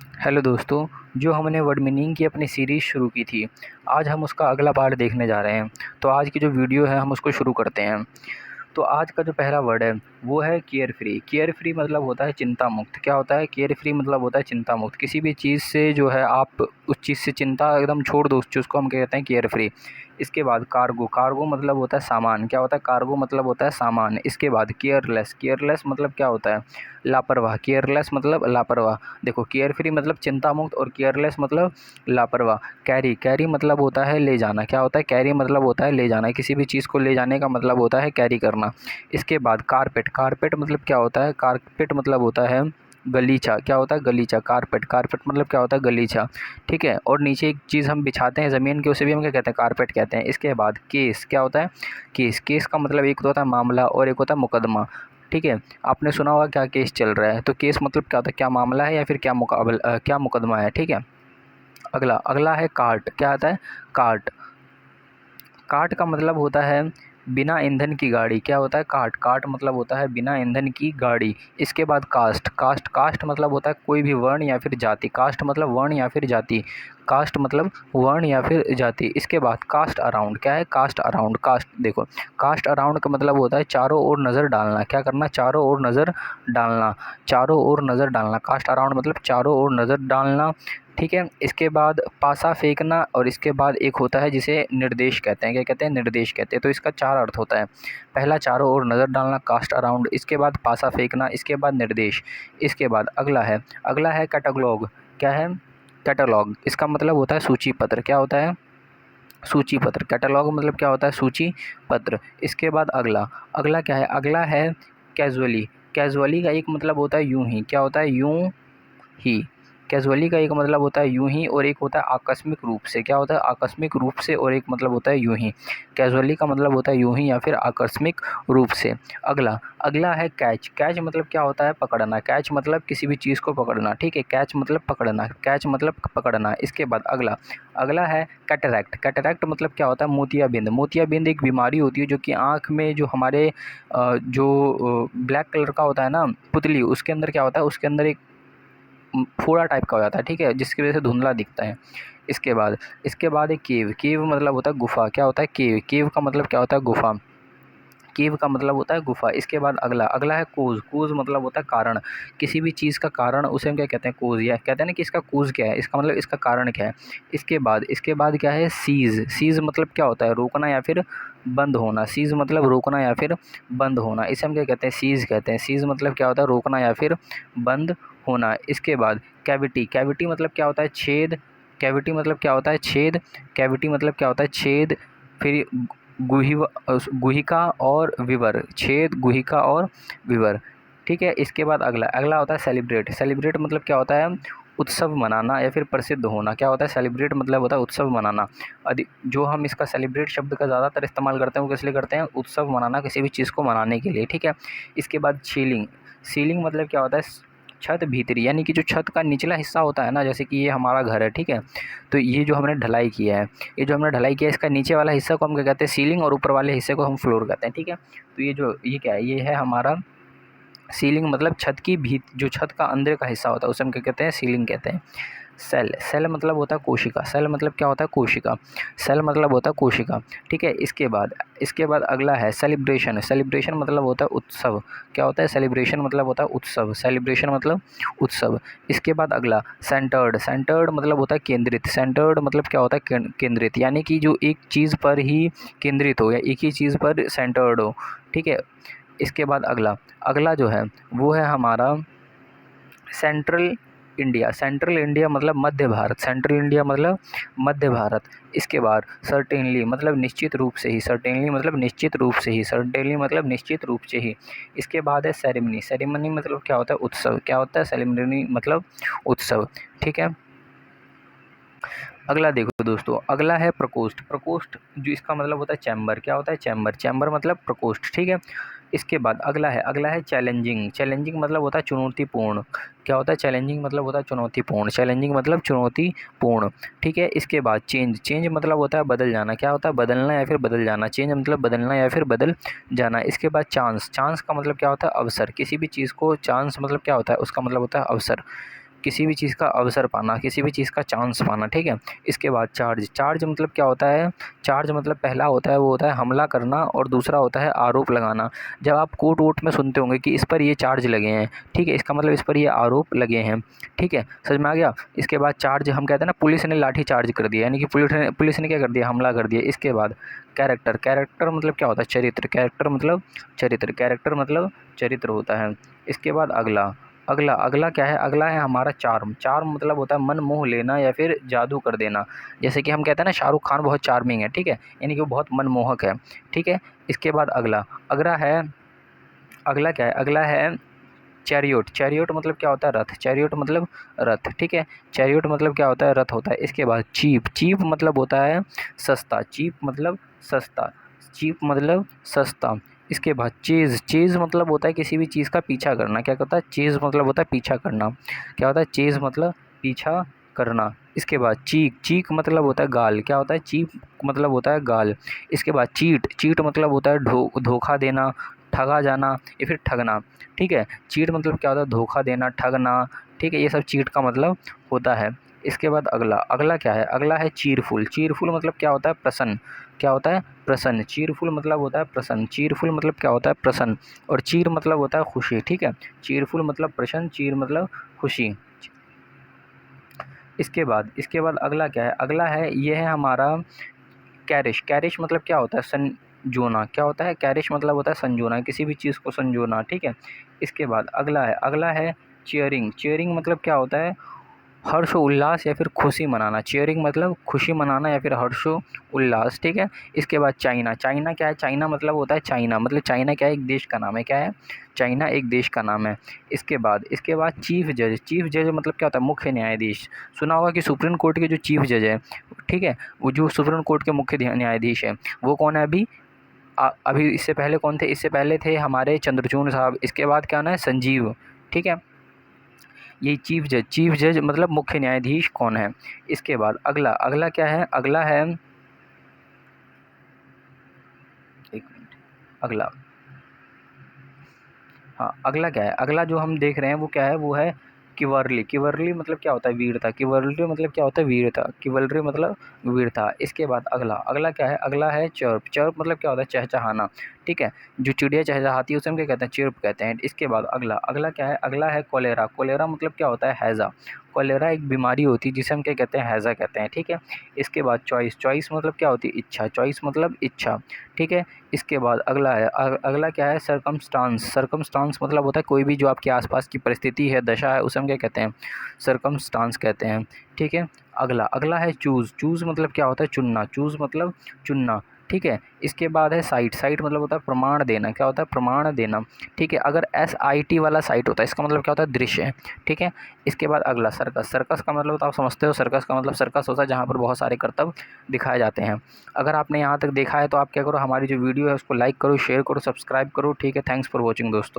Hello दोस्तों। जो हमने वर्ड मीनिंग की अपनी सीरीज़ शुरू की थी, आज हम उसका अगला पार्ट देखने जा रहे हैं। तो आज की जो वीडियो है हम उसको शुरू करते हैं। तो आज का जो पहला वर्ड है वो है केयर फ्री। केयर फ्री मतलब होता है चिंता मुक्त। क्या होता है केयर फ्री मतलब होता है चिंता मुक्त। किसी भी चीज़ से जो है आप उस चीज़ से चिंता एकदम छोड़ दो, उस चीज़ को हम कहते हैं केयर फ्री। इसके बाद कार्गो। कार्गो मतलब होता है सामान। क्या होता है कार्गो मतलब होता है सामान। इसके बाद केयरलेस। केयरलेस मतलब क्या होता है लापरवाह। केयरलेस मतलब लापरवाह। देखो केयर फ्री मतलब चिंता मुक्त और केयरलेस मतलब लापरवाह। कैरी। कैरी मतलब होता है ले जाना। क्या होता है कैरी मतलब होता है ले जाना। किसी भी चीज़ को ले जाने का मतलब होता है कैरी करना। इसके बाद कारपेट। कारपेट मतलब क्या होता है कारपेट मतलब होता है गलीचा। क्या होता है गलीचा। कारपेट। कारपेट मतलब क्या होता है गलीचा। ठीक है। और नीचे एक चीज़ हम बिछाते हैं ज़मीन के, उसे भी हम क्या कहते हैं कारपेट कहते हैं। इसके बाद केस। क्या होता है केस। केस का मतलब एक तो होता है मामला और एक होता है मुकदमा। ठीक है। आपने सुना होगा क्या केस चल रहा है, तो केस मतलब क्या होता है क्या मामला है या फिर क्या मुकदमा है। ठीक है। अगला अगला है कार्ट। क्या आता है कार्ट। कार्ट का मतलब होता है बिना ईंधन की गाड़ी। क्या होता है कार्ट। कार्ट मतलब होता है बिना ईंधन की गाड़ी। इसके बाद कास्ट। कास्ट। कास्ट मतलब होता है कोई भी वर्ण या फिर जाति। कास्ट मतलब वर्ण या फिर जाति। कास्ट मतलब वर्ण या फिर जाति। इसके बाद कास्ट अराउंड। क्या है कास्ट अराउंड। कास्ट देखो कास्ट अराउंड का मतलब होता है चारों ओर नज़र डालना। क्या करना चारों ओर नज़र डालना। चारों ओर नज़र डालना। कास्ट अराउंड मतलब चारों ओर नज़र डालना। ठीक है। इसके बाद पासा फेंकना और इसके बाद एक होता है जिसे निर्देश कहते हैं। क्या कहते हैं निर्देश कहते हैं। तो इसका चार अर्थ होता है। पहला चारों ओर नज़र डालना कास्ट अराउंड, इसके बाद पासा फेंकना, इसके बाद निर्देश। इसके बाद अगला है कैटलॉग। क्या है कैटलॉग। इसका मतलब होता है सूची पत्र। क्या होता है सूची पत्र। कैटलॉग मतलब क्या होता है सूची पत्र। इसके बाद अगला अगला क्या है अगला है कैजुअली। कैजुअली का एक मतलब होता है यूं ही। क्या होता है यूं ही। कैजुअली का एक मतलब होता है यूं ही और एक होता है आकस्मिक रूप से। क्या होता है आकस्मिक रूप से और एक मतलब होता है यूं ही। कैजुअली का मतलब होता है यूं ही या फिर आकस्मिक रूप से। अगला अगला है कैच। कैच मतलब क्या होता है पकड़ना। कैच मतलब किसी भी चीज़ को पकड़ना। ठीक है। कैच मतलब पकड़ना। कैच मतलब पकड़ना। इसके बाद अगला अगला है कैटरैक्ट। कैटरैक्ट मतलब क्या होता है मोतियाबिंद। मोतियाबिंद एक बीमारी होती है जो कि आँख में जो हमारे जो ब्लैक कलर का होता है ना पुतली, उसके अंदर क्या होता है उसके अंदर एक फोड़ा टाइप का हो जाता है। ठीक है। जिसकी वजह से धुंधला दिखता है। इसके बाद एक केव। केव मतलब होता है गुफा। क्या होता है केव। केव का मतलब क्या होता है गुफा। केव का मतलब होता है गुफा। इसके बाद अगला अगला है कोज। कोज मतलब होता है कारण। किसी भी चीज़ का कारण उसे हम क्या कहते हैं कोज। या कहते हैं ना कि इसका कोज क्या है, इसका मतलब इसका कारण क्या है। इसके बाद क्या है सीज। सीज मतलब क्या होता है रोकना या फिर बंद होना। सीज मतलब रोकना या फिर बंद होना। इसे हम क्या कहते हैं सीज कहते हैं। सीज मतलब क्या होता है रोकना या फिर बंद होना। इसके बाद कैविटी। कैविटी मतलब क्या होता है छेद। कैविटी मतलब क्या होता है छेद। कैविटी मतलब क्या होता है छेद। फिर गुहिका और विवर। छेद गुहिका और विवर। ठीक है। इसके बाद अगला अगला होता है सेलिब्रेट। सेलिब्रेट मतलब क्या होता है उत्सव मनाना या फिर प्रसिद्ध होना। क्या होता है सेलिब्रेट मतलब होता है उत्सव मनाना। जो हम इसका सेलिब्रेट शब्द का ज़्यादातर इस्तेमाल करते हैं वो किस लिए करते हैं उत्सव मनाना, किसी भी चीज़ को मनाने के लिए। ठीक है। इसके बाद सीलिंग। सीलिंग मतलब क्या होता है छत भीतरी, यानी कि जो छत का निचला हिस्सा होता है ना, जैसे कि ये हमारा घर है। ठीक है। तो ये जो हमने ढलाई किया है, ये जो हमने ढलाई किया है इसका नीचे वाला हिस्सा को हम क्या कहते हैं सीलिंग और ऊपर वाले हिस्से को हम फ्लोर कहते हैं। ठीक है। तो ये क्या है ये है हमारा सीलिंग। मतलब जो छत का अंदर का हिस्सा होता है उसे हम क्या कहते हैं सीलिंग कहते हैं। सेल। सेल मतलब होता है कोशिका। सेल मतलब क्या होता है कोशिका। सेल मतलब होता है कोशिका। ठीक है। इसके बाद अगला है सेलिब्रेशन। सेलिब्रेशन मतलब होता है उत्सव। क्या होता है सेलिब्रेशन मतलब होता है उत्सव। सेलिब्रेशन मतलब उत्सव। इसके बाद अगला सेंटर्ड। सेंटर्ड मतलब होता है केंद्रित। सेंटर्ड मतलब क्या होता है केंद्रित, यानी कि जो एक चीज़ पर ही केंद्रित हो या एक ही चीज़ पर सेंटर्ड हो। ठीक है। इसके बाद अगला अगला जो है वो है हमारा सेंट्रल इंडिया। सेंट्रल इंडिया मतलब मध्य भारत। सेंट्रल इंडिया मतलब मध्य भारत। इसके बाद सर्टेनली मतलब निश्चित रूप से ही। सर्टेनली मतलब निश्चित रूप से ही। सर्टेनली मतलब निश्चित रूप से ही। इसके बाद है सेरेमनी। सेरेमनी मतलब क्या होता है उत्सव। क्या होता है सेरेमनी मतलब उत्सव। ठीक है। अगला देखो दोस्तों अगला है प्रकोष्ठ। प्रकोष्ठ जो इसका मतलब होता है चैम्बर। क्या होता है चैम्बर। चैम्बर मतलब प्रकोष्ठ। ठीक है। इसके बाद अगला है चैलेंजिंग। चैलेंजिंग मतलब होता है चुनौतीपूर्ण। क्या होता है चैलेंजिंग मतलब होता है चुनौतीपूर्ण। चैलेंजिंग मतलब चुनौतीपूर्ण। ठीक है। इसके बाद चेंज। चेंज मतलब होता है बदल जाना। क्या होता है बदलना या फिर बदल जाना। चेंज मतलब बदलना या फिर बदल जाना। इसके बाद चांस। चांस का मतलब क्या होता है अवसर। किसी भी चीज़ को चांस मतलब क्या होता है उसका मतलब होता है अवसर। किसी भी चीज़ का अवसर पाना, किसी भी चीज़ का चांस पाना, ठीक है। इसके बाद चार्ज, चार्ज मतलब क्या होता है, चार्ज मतलब पहला होता है वो होता है हमला करना और दूसरा होता है आरोप लगाना। जब आप कोर्ट वोट में सुनते होंगे कि इस पर ये चार्ज लगे हैं, ठीक है, इसका मतलब इस पर ये आरोप लगे हैं, ठीक है, समझ में आ गया। इसके बाद चार्ज हम कहते हैं ना पुलिस ने लाठी चार्ज कर दिया, यानी कि पुलिस ने क्या कर दिया, हमला कर दिया। इसके बाद कैरेक्टर, कैरेक्टर मतलब क्या होता है, चरित्र, कैरेक्टर मतलब चरित्र, कैरेक्टर मतलब चरित्र होता है। इसके बाद अगला, अगला अगला क्या है, अगला है हमारा चार्म, चार्म मतलब होता है मन मोह लेना या फिर जादू कर देना। जैसे कि हम कहते हैं ना शाहरुख खान बहुत चार्मिंग है, ठीक है, यानी कि वो बहुत मनमोहक है, ठीक है। इसके बाद अगला, अगला है, अगला क्या है, अगला है चैरियोट, चैरियोट मतलब क्या होता है, रथ, चैरियोट मतलब रथ, ठीक है, चैरियोट मतलब क्या होता है, रथ होता है। इसके बाद चीप, चीप मतलब होता है सस्ता, चीप मतलब सस्ता, चीप मतलब सस्ता। इसके बाद चेज़, चेज़ मतलब होता है किसी भी चीज़ का पीछा करना, क्या होता है, चेज़ मतलब होता है पीछा करना, क्या होता है, चेज़ मतलब पीछा करना। इसके बाद चीक, चीक मतलब होता है गाल, क्या होता है, चीक मतलब होता है गाल। इसके बाद चीट, चीट मतलब होता है धोखा देना, ठगा जाना या फिर ठगना, ठीक है। चीट मतलब क्या होता है, धोखा देना, ठगना, ठीक है, ये सब चीट का मतलब होता है। इसके बाद अगला, अगला क्या है, अगला है चीरफुल, चीरफुल मतलब क्या होता है, प्रसन्न, क्या होता है, प्रसन्न, चीरफुल मतलब होता है प्रसन्न, चीरफुल मतलब क्या होता है, प्रसन्न, और चीर मतलब होता है खुशी, ठीक है, चीरफुल मतलब प्रसन्न, चीर मतलब खुशी। इसके बाद अगला क्या है, अगला है, ये है हमारा कैरिश, कैरिश मतलब क्या होता है, संजोना, क्या होता है, कैरिश मतलब होता है संजोना, किसी भी चीज़ को संजोना, ठीक है। इसके बाद अगला है चीयरिंग, चीयरिंग मतलब क्या होता है, हर्ष उल्लास या फिर खुशी मनाना, चीयरिंग मतलब खुशी मनाना या फिर हर्ष उल्लास, ठीक है। इसके बाद चाइना, चाइना क्या है, चाइना मतलब होता है चाइना, मतलब चाइना क्या है, एक देश का नाम है, क्या है, चाइना एक देश का नाम है। इसके बाद चीफ जज, चीफ जज मतलब क्या होता है, मुख्य न्यायाधीश। सुना होगा कि सुप्रीम कोर्ट के जो चीफ जज है, ठीक है, वो जो सुप्रीम कोर्ट के मुख्य न्यायाधीश है वो कौन है अभी, अभी इससे पहले कौन थे, इससे पहले थे हमारे चंद्रचूड़ साहब, इसके बाद क्या नाम है, संजीव, ठीक है। ये चीफ जज, चीफ जज मतलब मुख्य न्यायाधीश कौन है। इसके बाद अगला, अगला क्या है, अगला है, एक मिनट, अगला, हाँ अगला क्या है, अगला जो हम देख रहे हैं वो क्या है, वो है किवर्ली, किवर्ली मतलब क्या होता है, वीरता, किवर्ली मतलब क्या होता है, वीरता, किवलरी मतलब वीरता। इसके बाद अगला, अगला क्या है, अगला है चर्प, चर्प मतलब क्या होता है, चहचहाना, ठीक है, जो चिड़िया चहचहाती है उसे हम क्या कहते हैं, चिर्प कहते हैं। इसके बाद अगला, अगला क्या है, अगला है कोलेरा, कोलेरा मतलब क्या होता है, हैज़ा, कोलेरा एक बीमारी होती है जिसे हम क्या कहते हैं, हैज़ा कहते हैं, ठीक है। इसके बाद चॉइस, चॉइस मतलब क्या होती है, इच्छा, चॉइस मतलब इच्छा, ठीक है। इसके बाद अगला है, अगला क्या है, सरकमस्टांस, सरकमस्टांस मतलब होता है कोई भी जो आपके आसपास की परिस्थिति है, दशा है, उसे हम क्या कहते हैं, सरकमस्टांस कहते हैं, ठीक है। अगला, अगला है चूज़, चूज़ मतलब क्या होता है, चुनना, चूज़ मतलब चुनना, ठीक है। इसके बाद है साइट, साइट मतलब होता है प्रमाण देना, क्या होता है, प्रमाण देना, ठीक है। अगर SIT वाला साइट होता है इसका मतलब क्या होता है, दृश्य, ठीक है। इसके बाद अगला सर्कस, सर्कस का मतलब तो आप समझते हो, सर्कस का मतलब सर्कस होता है जहाँ पर बहुत सारे करतब दिखाए जाते हैं। अगर आपने यहाँ तक देखा है तो आप क्या करो, हमारी जो वीडियो है उसको लाइक करो, शेयर करो, सब्सक्राइब करो, ठीक है। थैंक्स फॉर वॉचिंग दोस्तों।